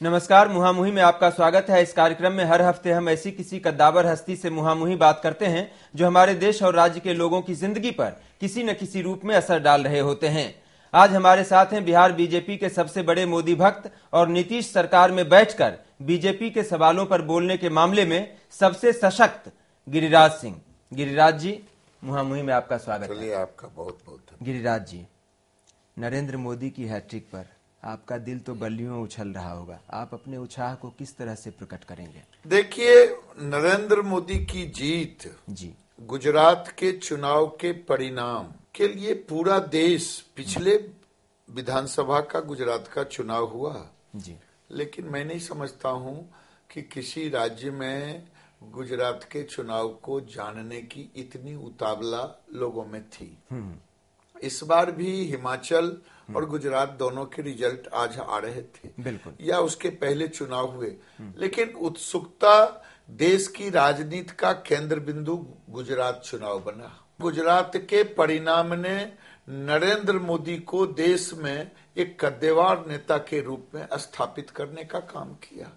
नमस्कार, मुहामुही में आपका स्वागत है। इस कार्यक्रम में हर हफ्ते हम ऐसी किसी कद्दावर हस्ती से मुहामुही बात करते हैं जो हमारे देश और राज्य के लोगों की जिंदगी पर किसी न किसी रूप में असर डाल रहे होते हैं। आज हमारे साथ हैं बिहार बीजेपी के सबसे बड़े मोदी भक्त और नीतीश सरकार में बैठकर बीजेपी के सवालों पर बोलने के मामले में सबसे सशक्त गिरिराज सिंह। गिरिराज जी, मुहामुही में आपका स्वागत है। चलिए, आपका बहुत बहुत गिरिराज जी, नरेंद्र मोदी की हैट्रिक पर आपका दिल तो बल्लियों उछल रहा होगा। आप अपने उत्साह को किस तरह से प्रकट करेंगे? देखिए, नरेंद्र मोदी की जीत जी, गुजरात के चुनाव के परिणाम के लिए पूरा देश, पिछले विधानसभा का गुजरात का चुनाव हुआ जी, लेकिन मैं नहीं समझता हूं कि किसी राज्य में गुजरात के चुनाव को जानने की इतनी उतावला लोगों में थी। इस बार भी हिमाचल और गुजरात दोनों के रिजल्ट आज आ रहे थे, बिल्कुल, या उसके पहले चुनाव हुए, लेकिन उत्सुकता देश की राजनीति का केंद्र बिंदु गुजरात चुनाव बना। गुजरात के परिणाम ने नरेंद्र मोदी को देश में एक कद्देवार नेता के रूप में स्थापित करने का काम किया।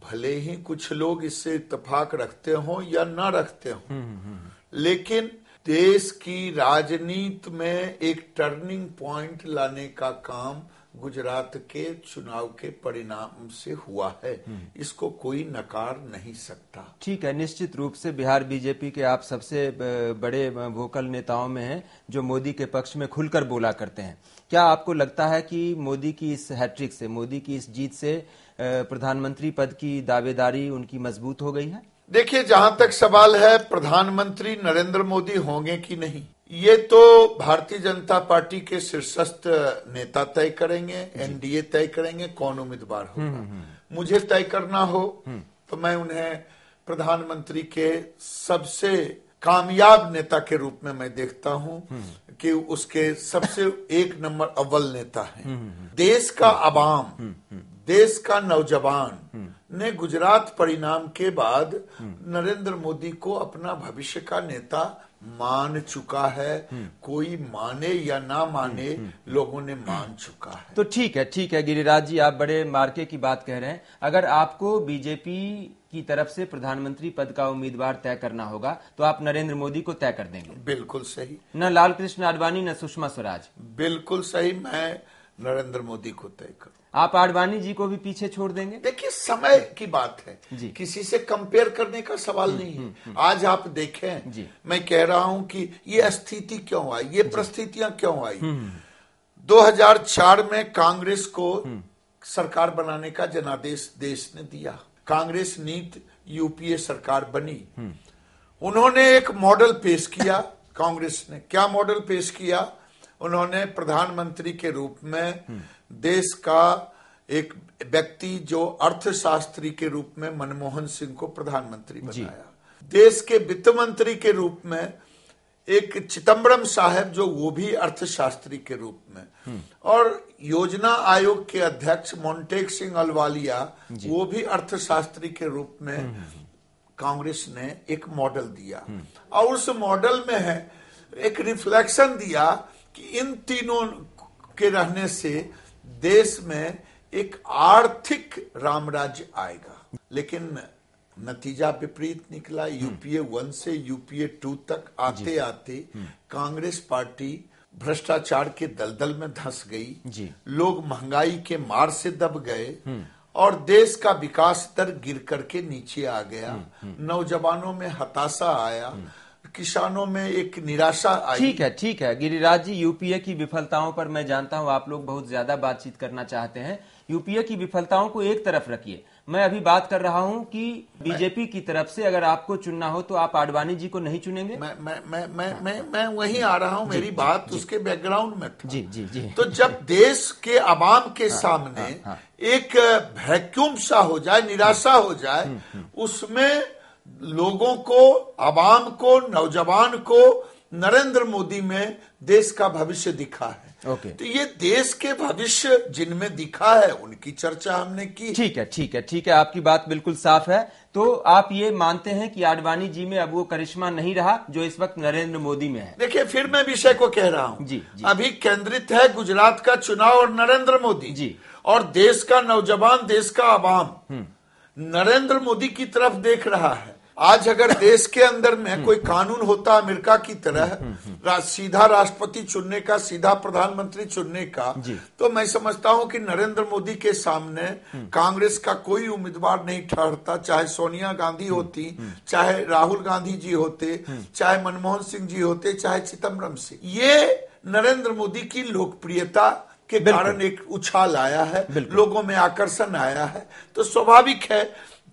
भले ही कुछ लोग इससे इत्तेफाक रखते हों या न रखते हों, लेकिन देश की राजनीति में एक टर्निंग पॉइंट लाने का काम गुजरात के चुनाव के परिणाम से हुआ है। इसको कोई नकार नहीं सकता। ठीक है, निश्चित रूप से बिहार बीजेपी के आप सबसे बड़े वोकल नेताओं में हैं जो मोदी के पक्ष में खुलकर बोला करते हैं। क्या आपको लगता है कि मोदी की इस हैट्रिक से, मोदी की इस जीत से प्रधानमंत्री पद की दावेदारी उनकी मजबूत हो गई है? देखिए, जहां तक सवाल है प्रधानमंत्री नरेंद्र मोदी होंगे कि नहीं, ये तो भारतीय जनता पार्टी के शीर्षस्थ नेता तय करेंगे, एनडीए तय करेंगे कौन उम्मीदवार होगा। मुझे तय करना हो तो मैं उन्हें प्रधानमंत्री के सबसे कामयाब नेता के रूप में मैं देखता हूं कि उसके सबसे एक नंबर अव्वल नेता है। देश का अवाम, देश का नौजवान ने गुजरात परिणाम के बाद नरेंद्र मोदी को अपना भविष्य का नेता मान चुका है। कोई माने या ना माने, लोगों ने मान चुका है। तो ठीक है गिरिराज जी, आप बड़े मार्के की बात कह रहे हैं। अगर आपको बीजेपी की तरफ से प्रधानमंत्री पद का उम्मीदवार तय करना होगा तो आप नरेंद्र मोदी को तय कर देंगे? बिल्कुल सही। न लाल कृष्ण आडवाणी न सुषमा स्वराज? बिल्कुल सही, मैं नरेंद्र मोदी को तय करूं। आप आडवाणी जी को भी पीछे छोड़ देंगे? देखिए, समय की बात है जी, किसी से कंपेयर करने का सवाल नहीं है। आज आप देखें जी, मैं कह रहा हूं कि ये स्थिति क्यों आई, ये परिस्थितियां क्यों आई। 2004 में कांग्रेस को सरकार बनाने का जनादेश देश ने दिया। कांग्रेस नीति यूपीए सरकार बनी। उन्होंने एक मॉडल पेश किया। कांग्रेस ने क्या मॉडल पेश किया? उन्होंने प्रधानमंत्री के रूप में देश का एक व्यक्ति जो अर्थशास्त्री के रूप में मनमोहन सिंह को प्रधानमंत्री बनाया। देश के वित्त मंत्री के रूप में एक चिदम्बरम साहब, जो वो भी अर्थशास्त्री के रूप में, और योजना आयोग के अध्यक्ष मोन्टेक सिंह अहलूवालिया, वो भी अर्थशास्त्री के रूप में कांग्रेस ने एक मॉडल दिया। और उस मॉडल में है एक रिफ्लेक्शन दिया कि इन तीनों के रहने से देश में एक आर्थिक रामराज्य आएगा। लेकिन नतीजा विपरीत निकला। यूपीए 1 से यूपीए 2 तक आते आते कांग्रेस पार्टी भ्रष्टाचार के दलदल में धंस गई। लोग महंगाई के मार से दब गए और देश का विकास दर गिर करके नीचे आ गया। नौजवानों में हताशा आया, किसानों में एक निराशा आई। ठीक है गिरिराज जी, यूपीए की विफलताओं पर मैं जानता हूं आप लोग बहुत ज्यादा बातचीत करना चाहते हैं। यूपीए की विफलताओं को एक तरफ रखिए, मैं अभी बात कर रहा हूं कि बीजेपी की तरफ से अगर आपको चुनना हो तो आप आडवाणी जी को नहीं चुनेंगे? मैं वहीं आ रहा हूं। मेरी बात उसके बैकग्राउंड में था। जी। तो जब देश के आवाम के सामने एक वैक्यूम सा हो जाए, निराशा हो जाए, उसमें लोगों को, आवाम को, नौजवान को नरेंद्र मोदी में देश का भविष्य दिखा है। ओके। तो ये देश के भविष्य जिनमें दिखा है उनकी चर्चा हमने की। ठीक है, आपकी बात बिल्कुल साफ है। तो आप ये मानते हैं कि आडवाणी जी में अब वो करिश्मा नहीं रहा जो इस वक्त नरेंद्र मोदी में है? देखिए, फिर मैं विषय को कह रहा हूं। जी। अभी केंद्रित है गुजरात का चुनाव और नरेंद्र मोदी जी। और देश का नौजवान, देश का आवाम नरेंद्र मोदी की तरफ देख रहा है। आज अगर देश के अंदर में कोई कानून होता अमेरिका की तरह सीधा राष्ट्रपति चुनने का, सीधा प्रधानमंत्री चुनने का, तो मैं समझता हूं कि नरेंद्र मोदी के सामने कांग्रेस का कोई उम्मीदवार नहीं ठहरता। चाहे सोनिया गांधी होती, चाहे राहुल गांधी जी होते, चाहे मनमोहन सिंह जी होते, चाहे चिदम्बरम सिंह। ये नरेंद्र मोदी की लोकप्रियता के कारण एक उछाल आया है, लोगों में आकर्षण आया है। तो स्वाभाविक है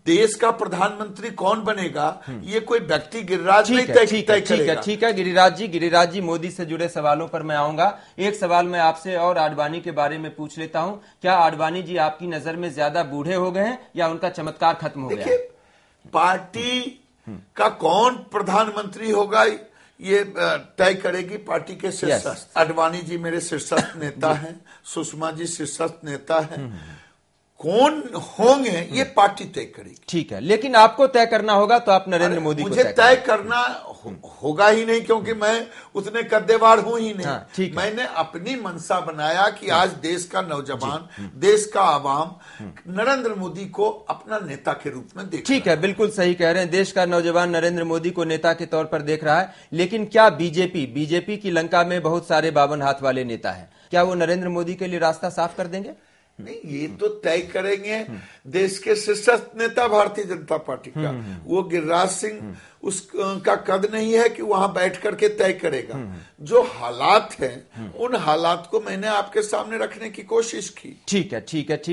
देश का प्रधानमंत्री कौन बनेगा ये कोई व्यक्ति गिरिराज नहीं तय करेगा। ठीक है गिरिराज जी मोदी से जुड़े सवालों पर मैं आऊंगा। एक सवाल मैं आपसे और आडवाणी के बारे में पूछ लेता हूं। क्या आडवाणी जी आपकी नजर में ज्यादा बूढ़े हो गए हैं या उनका चमत्कार खत्म हो गया? पार्टी का कौन प्रधानमंत्री होगा ये तय करेगी पार्टी के शीर्षस्थ। आडवाणी जी मेरे शीर्षस्थ नेता हैं, सुषमा जी शीर्षस्थ नेता हैं। कौन होंगे ये पार्टी तय करेगी। ठीक है, लेकिन आपको तय करना होगा तो आप नरेंद्र मोदी को मुझे तय करना होगा ही नहीं, क्योंकि मैं उतने कद्देवार हूं ही नहीं। हाँ, मैंने अपनी मंशा बनाया कि आज देश का नौजवान, देश का आवाम नरेंद्र मोदी को अपना नेता के रूप में देख। ठीक है, बिल्कुल सही कह रहे हैं। देश का नौजवान नरेंद्र मोदी को नेता के तौर पर देख रहा है। लेकिन क्या बीजेपी की लंका में बहुत सारे 52 हाथ वाले नेता हैं, क्या वो नरेंद्र मोदी के लिए रास्ता साफ कर देंगे? नहीं, ये तो तय करेंगे देश के शीर्षस्थ नेता भारतीय जनता पार्टी का। वो गिरिराज सिंह उसका कद नहीं है कि वहां बैठ करके तय करेगा। जो हालात हैं उन हालात को मैंने आपके सामने रखने की कोशिश की। ठीक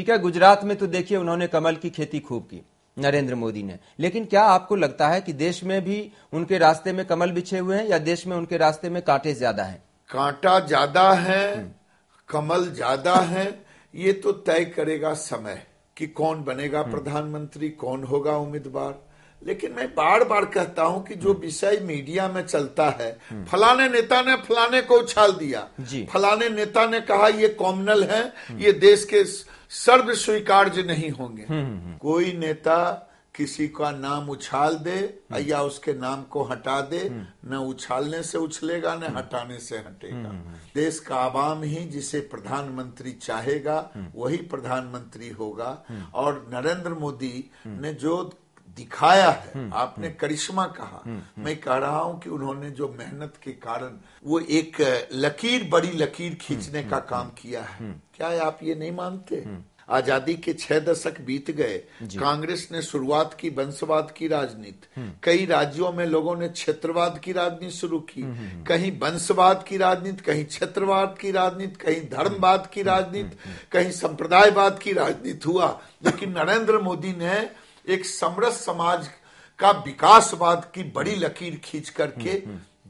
है। गुजरात में तो देखिए उन्होंने कमल की खेती खूब की नरेंद्र मोदी ने, लेकिन क्या आपको लगता है कि देश में भी उनके रास्ते में कमल बिछे हुए हैं या देश में उनके रास्ते में कांटे ज्यादा हैं? कांटा ज्यादा है, कमल ज्यादा है, ये तो तय करेगा समय कि कौन बनेगा प्रधानमंत्री, कौन होगा उम्मीदवार। लेकिन मैं बार बार कहता हूं कि जो विषय मीडिया में चलता है, फलाने नेता ने फलाने को उछाल दिया, फलाने नेता ने कहा ये कॉमनल है, ये देश के सर्व स्वीकार्य नहीं होंगे। कोई नेता किसी का नाम उछाल दे या उसके नाम को हटा दे, न उछालने से उछलेगा न हटाने से हटेगा। देश का आवाम ही जिसे प्रधानमंत्री चाहेगा वही प्रधानमंत्री होगा। और नरेंद्र मोदी ने जो दिखाया है, आपने करिश्मा कहा, मैं कह रहा हूं कि उन्होंने जो मेहनत के कारण वो एक लकीर, बड़ी लकीर खींचने का काम किया है। क्या आप ये नहीं मानते? आजादी के 6 दशक बीत गए, कांग्रेस ने शुरुआत की वंशवाद की राजनीति। कई राज्यों में लोगों ने क्षेत्रवाद की राजनीति शुरू की। कहीं वंशवाद की राजनीति, कहीं क्षेत्रवाद की राजनीति, कहीं धर्मवाद की राजनीति, कहीं संप्रदायवाद की राजनीति हुआ। लेकिन नरेंद्र मोदी ने एक समरस समाज का विकासवाद की बड़ी लकीर खींच करके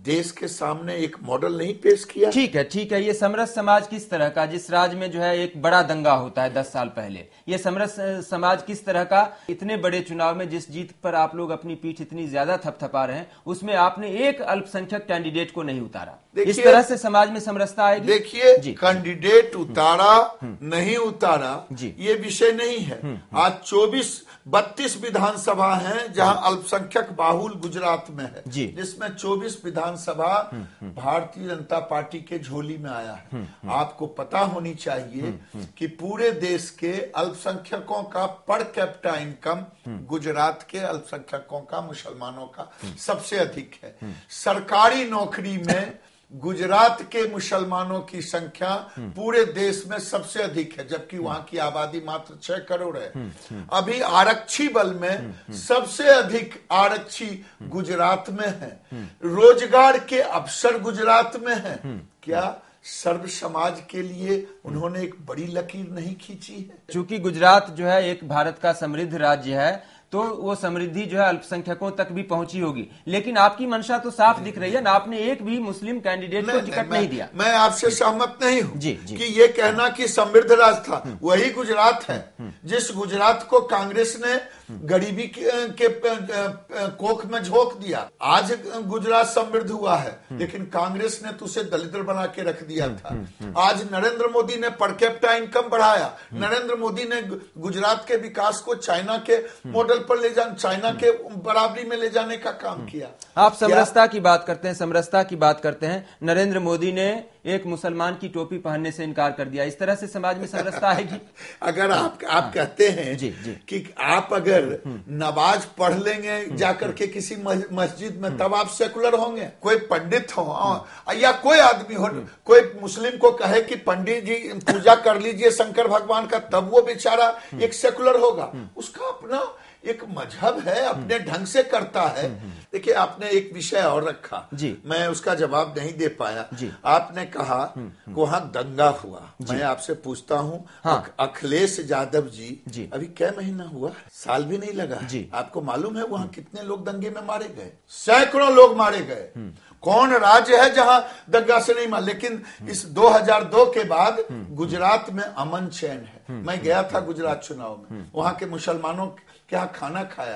देश के सामने एक मॉडल नहीं पेश किया। ठीक है। ये समरस समाज किस तरह का, जिस राज्य में जो है एक बड़ा दंगा होता है 10 साल पहले, ये समरस समाज किस तरह का? इतने बड़े चुनाव में जिस जीत पर आप लोग अपनी पीठ इतनी ज्यादा थपथपा रहे हैं, उसमें आपने एक अल्पसंख्यक कैंडिडेट को नहीं उतारा। इस तरह से समाज में समरसता आएगी? देखिए, कैंडिडेट उतारा नहीं उतारा ये विषय नहीं है। आज 32 विधानसभा हैं जहां अल्पसंख्यक बाहुल गुजरात में है, जिसमें 24 विधानसभा भारतीय जनता पार्टी के झोली में आया है। आपको पता होनी चाहिए कि पूरे देश के अल्पसंख्यकों का पर कैपिटा इनकम गुजरात के अल्पसंख्यकों का, मुसलमानों का सबसे अधिक है। सरकारी नौकरी में गुजरात के मुसलमानों की संख्या पूरे देश में सबसे अधिक है, जबकि वहां की आबादी मात्र 6 करोड़ है। अभी आरक्षी बल में सबसे अधिक आरक्षी गुजरात में है। रोजगार के अवसर गुजरात में है। क्या सर्व समाज के लिए उन्होंने एक बड़ी लकीर नहीं खींची है? चूंकि गुजरात जो है एक भारत का समृद्ध राज्य है, तो वो समृद्धि जो है अल्पसंख्यकों तक भी पहुंची होगी। लेकिन आपकी मंशा तो साफ दिख रही है ना, आपने एक भी मुस्लिम कैंडिडेट को टिकट नहीं दिया। मैं आपसे सहमत नहीं हूं कि ये कहना कि समृद्ध राज्य था। वही गुजरात है जिस गुजरात को कांग्रेस ने गरीबी के कोख में झोंक दिया। आज गुजरात समृद्ध हुआ है, लेकिन कांग्रेस ने तो उसे दलित बना के रख दिया था। आज नरेंद्र मोदी ने पर कैपिटा इनकम बढ़ाया। नरेंद्र मोदी ने गुजरात के विकास को चाइना के मॉडल पर ले जाने, चाइना के बराबरी में ले जाने का काम किया। आप समरसता की बात करते हैं, समरसता की बात करते हैं। नरेंद्र मोदी ने एक मुसलमान की टोपी पहनने से इनकार कर दिया। इस तरह से समाज में समरसता आएगी? अगर आप कहते हैं जी। कि आप अगर नमाज पढ़ लेंगे जाकर के किसी मस्जिद में, तब आप सेकुलर होंगे। कोई पंडित हो या कोई आदमी हो, कोई मुस्लिम को कहे कि पंडित जी पूजा कर लीजिए शंकर भगवान का, तब वो बेचारा एक सेकुलर होगा। उसका अपना एक मजहब है, अपने ढंग से करता है। देखिए, आपने एक विषय और रखा जी, मैं उसका जवाब नहीं दे पाया जी। आपने कहा वहां दंगा हुआ। मैं आपसे पूछता हूँ, हाँ। अखिलेश यादव जी अभी क्या महीना हुआ? साल भी नहीं लगा जी। आपको मालूम है वहां कितने लोग दंगे में मारे गए? सैकड़ों लोग मारे गए। कौन राज्य है जहां दंगा से नहीं मार? लेकिन इस 2002 के बाद गुजरात में अमन चैन है। मैं गया था गुजरात चुनाव में, वहां के मुसलमानों क्या खाना खाया,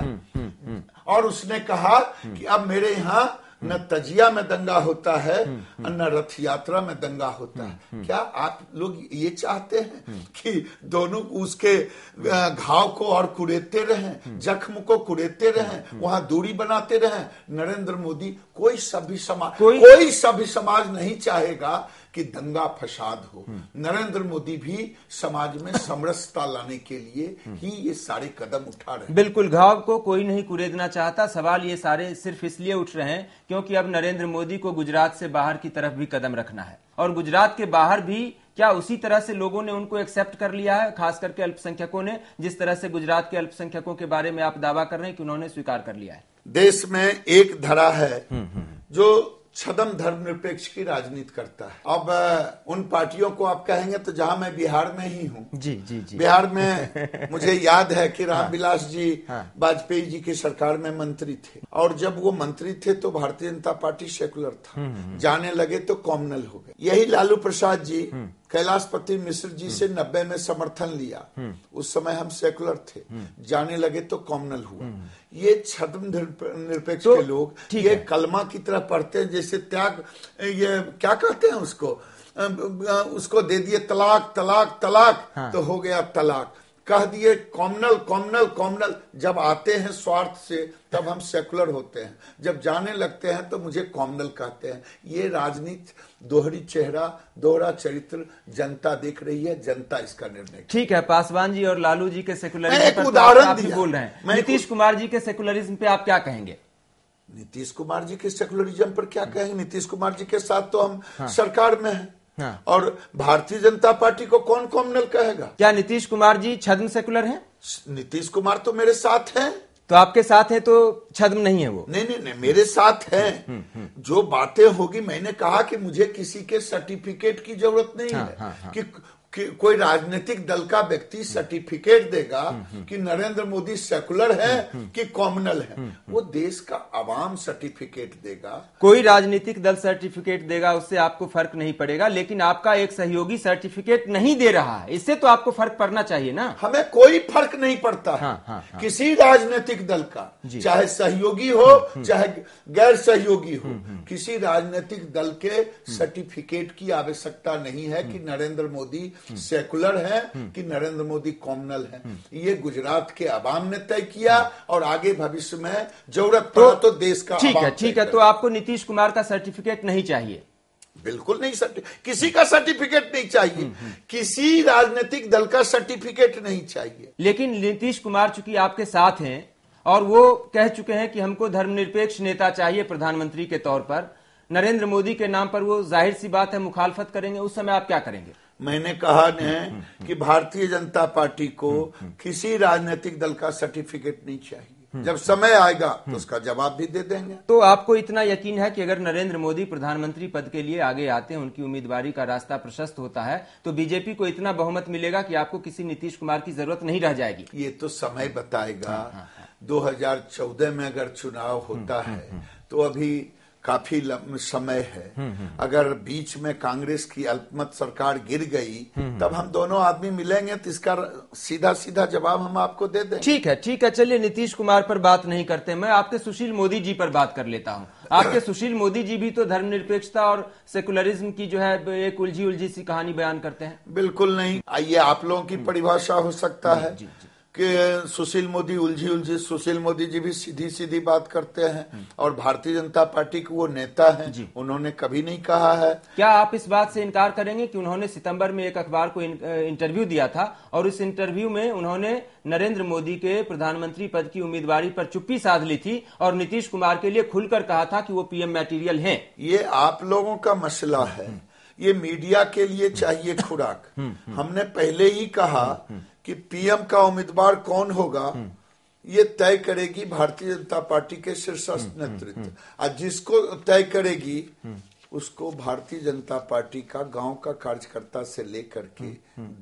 और उसने कहा कि अब मेरे यहाँ न तजिया में दंगा होता है न रथ यात्रा में दंगा होता है। क्या आप लोग ये चाहते हैं कि दोनों उसके घाव को और कुरेदते रहें, जख्म को कुरेदते रहें, वहां दूरी बनाते रहें? नरेंद्र मोदी कोई सभ्य समाज नहीं चाहेगा कि दंगा फसाद हो। नरेंद्र मोदी भी समाज में समरसता लाने के लिए ही ये सारे कदम उठा रहे हैं। बिल्कुल, घाव को कोई नहीं कुरेदना चाहता। सवाल ये सारे सिर्फ इसलिए उठ रहे हैं क्योंकि अब नरेंद्र मोदी को गुजरात से बाहर की तरफ भी कदम रखना है, और गुजरात के बाहर भी क्या उसी तरह से लोगों ने उनको एक्सेप्ट कर लिया है, खास करके अल्पसंख्यकों ने, जिस तरह से गुजरात के अल्पसंख्यकों के बारे में आप दावा कर रहे हैं कि उन्होंने स्वीकार कर लिया है? देश में एक धरा है जो छदम धर्मनिरपेक्ष की राजनीति करता है। अब उन पार्टियों को आप कहेंगे तो जहां मैं बिहार में ही हूँ जी। बिहार में मुझे याद है कि रामविलास जी वाजपेयी जी की सरकार में मंत्री थे, और जब वो मंत्री थे तो भारतीय जनता पार्टी सेकुलर था। जाने लगे तो कॉमनल हो गए। यही लालू प्रसाद जी कैलाशपति मिश्र जी से 90 में समर्थन लिया। उस समय हम सेकुलर थे, जाने लगे तो कॉमनल हुआ। ये छद्म निरपेक्ष के लोग ये कलमा की तरह पढ़ते हैं, जैसे त्याग, ये क्या कहते हैं उसको दे दिए तलाक तलाक तलाक, तो हो गया तलाक। कह दिए कॉमनल कॉमनल कॉमनल। जब आते हैं स्वार्थ से तब हम सेकुलर होते हैं, जब जाने लगते हैं तो मुझे कॉमनल कहते हैं। ये राजनीति दोहरी चेहरा, दोहरा चरित्र जनता देख रही है, जनता इसका निर्णय। ठीक है, पासवान जी और लालू जी के सेकुलरिज्म पर उदाहरण दिया बोल रहे हैं। नीतीश कुमार जी के सेकुलरिज्म पे आप क्या कहेंगे? नीतीश कुमार जी के सेकुलरिज्म पर क्या कहेंगे? नीतीश कुमार जी के साथ तो हम सरकार में हैं। हाँ। और भारतीय जनता पार्टी को कौन कॉमनल कहेगा? क्या नीतीश कुमार जी छद्म सेकुलर हैं? नीतीश कुमार तो मेरे साथ हैं। तो आपके साथ है तो छद्म नहीं है वो? नहीं, मेरे साथ है। जो बातें होगी, मैंने कहा कि मुझे किसी के सर्टिफिकेट की जरूरत नहीं है कि कोई राजनीतिक दल का व्यक्ति सर्टिफिकेट देगा कि नरेंद्र मोदी सेकुलर है कि कॉमनल है। वो देश का आवाम सर्टिफिकेट देगा। कोई राजनीतिक दल सर्टिफिकेट देगा, उससे आपको फर्क नहीं पड़ेगा, लेकिन आपका एक सहयोगी सर्टिफिकेट नहीं दे रहा है, इससे तो आपको फर्क पड़ना चाहिए ना? हमें कोई फर्क नहीं पड़ता है। किसी राजनीतिक दल का, चाहे सहयोगी हो चाहे गैर सहयोगी हो, किसी राजनीतिक दल के सर्टिफिकेट की आवश्यकता नहीं है कि नरेंद्र मोदी सेकुलर है कि नरेंद्र मोदी कॉमनल है। ये गुजरात के अवाम ने तय किया, और आगे भविष्य में जरूरत पड़ा तो देश का ठीक है। तो आपको नीतीश कुमार का सर्टिफिकेट नहीं चाहिए? बिल्कुल नहीं, किसी का सर्टिफिकेट नहीं चाहिए, किसी राजनीतिक दल का सर्टिफिकेट नहीं चाहिए। लेकिन नीतीश कुमार चूंकि आपके साथ हैं और वो कह चुके हैं कि हमको धर्मनिरपेक्ष नेता चाहिए प्रधानमंत्री के तौर पर, नरेंद्र मोदी के नाम पर वो जाहिर सी बात है मुखालफत करेंगे, उस समय आप क्या करेंगे? मैंने कहा है कि भारतीय जनता पार्टी को किसी राजनीतिक दल का सर्टिफिकेट नहीं चाहिए। जब समय आएगा तो उसका जवाब भी दे देंगे। तो आपको इतना यकीन है कि अगर नरेंद्र मोदी प्रधानमंत्री पद के लिए आगे आते हैं, उनकी उम्मीदवारी का रास्ता प्रशस्त होता है, तो बीजेपी को इतना बहुमत मिलेगा कि आपको किसी नीतीश कुमार की जरूरत नहीं रह जाएगी? ये तो समय बताएगा। 2014 में अगर चुनाव होता है तो अभी काफी समय है। अगर बीच में कांग्रेस की अल्पमत सरकार गिर गई तब हम दोनों आदमी मिलेंगे तो इसका सीधा सीधा जवाब हम आपको दे देंगे। ठीक है, चलिए नीतीश कुमार पर बात नहीं करते, मैं आपके सुशील मोदी जी पर बात कर लेता हूं। आपके सुशील मोदी जी भी तो धर्मनिरपेक्षता और सेकुलरिज्म की जो है एक उलझी सी कहानी बयान करते हैं। बिल्कुल नहीं, ये आप लोगों की परिभाषा हो सकता है कि सुशील मोदी उलझी। सुशील मोदी जी भी सीधी सीधी बात करते हैं और भारतीय जनता पार्टी के वो नेता हैं, उन्होंने कभी नहीं कहा है। क्या आप इस बात से इनकार करेंगे कि उन्होंने सितंबर में एक अखबार को इंटरव्यू दिया था और इस इंटरव्यू में उन्होंने नरेंद्र मोदी के प्रधानमंत्री पद की उम्मीदवारी पर चुप्पी साध ली थी और नीतीश कुमार के लिए खुलकर कहा था कि वो पीएम मटेरियल हैं? ये आप लोगों का मसला है, ये मीडिया के लिए चाहिए खुराक। हमने पहले ही कहा कि पीएम का उम्मीदवार कौन होगा ये तय करेगी भारतीय जनता पार्टी के शीर्षस्थ नेतृत्व, और जिसको तय करेगी उसको भारतीय जनता पार्टी का गांव का कार्यकर्ता से लेकर के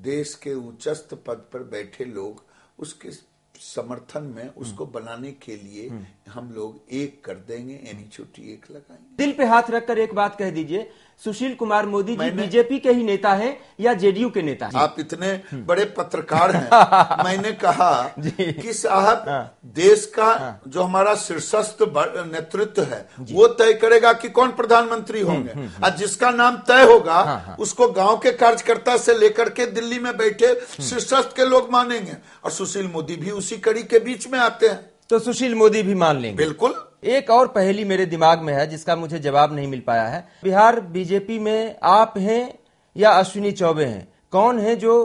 देश के उच्चस्थ पद पर बैठे लोग उसके समर्थन में उसको बनाने के लिए हम लोग एक कर देंगे, यानी छुट्टी एक लगाएंगे। दिल पे हाथ रखकर एक बात कह दीजिए, सुशील कुमार मोदी जी बीजेपी के ही नेता हैं या जेडीयू के नेता हैं? आप इतने बड़े पत्रकार हैं। मैंने कहा कि साहब देश का जो हमारा शीर्षस्थ नेतृत्व है वो तय करेगा कि कौन प्रधानमंत्री होंगे, और जिसका नाम तय होगा उसको गांव के कार्यकर्ता से लेकर के दिल्ली में बैठे शीर्षस्थ के लोग मानेंगे, और सुशील मोदी भी उसी कड़ी के बीच में आते हैं। तो सुशील मोदी भी मान लेंगे? बिल्कुल। एक और पहेली मेरे दिमाग में है जिसका मुझे जवाब नहीं मिल पाया है। बिहार बीजेपी में आप हैं या अश्विनी चौबे हैं, कौन है जो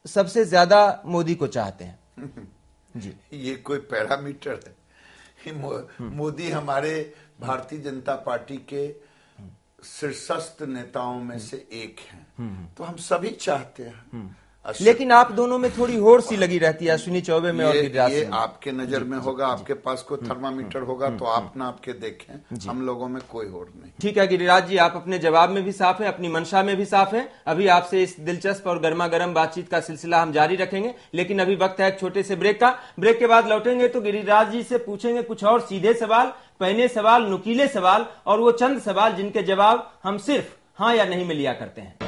सबसे ज्यादा मोदी को चाहते हैं? जी, ये कोई पैरामीटर है? मोदी हमारे भारतीय जनता पार्टी के शीर्षस्थ नेताओं में से एक हैं, तो हम सभी चाहते हैं। लेकिन आप दोनों में थोड़ी होड़ सी लगी रहती है, अश्विनी चौबे में और गिरिराज ये सिंह में। आपके नजर में होगा, आपके पास कोई थर्मामीटर होगा तो आप ना आपके देखें, हम लोगों में कोई होड़ नहीं। ठीक है गिरिराज जी, आप अपने जवाब में भी साफ हैं, अपनी मंशा में भी साफ हैं। अभी आपसे इस दिलचस्प और गर्मा गर्म बातचीत का सिलसिला हम जारी रखेंगे, लेकिन अभी वक्त है एक छोटे से ब्रेक का। ब्रेक के बाद लौटेंगे तो गिरिराज जी से पूछेंगे कुछ और सीधे सवाल, पहने सवाल, नुकीले सवाल और वो चंद सवाल जिनके जवाब हम सिर्फ हाँ या नहीं में लिया करते हैं।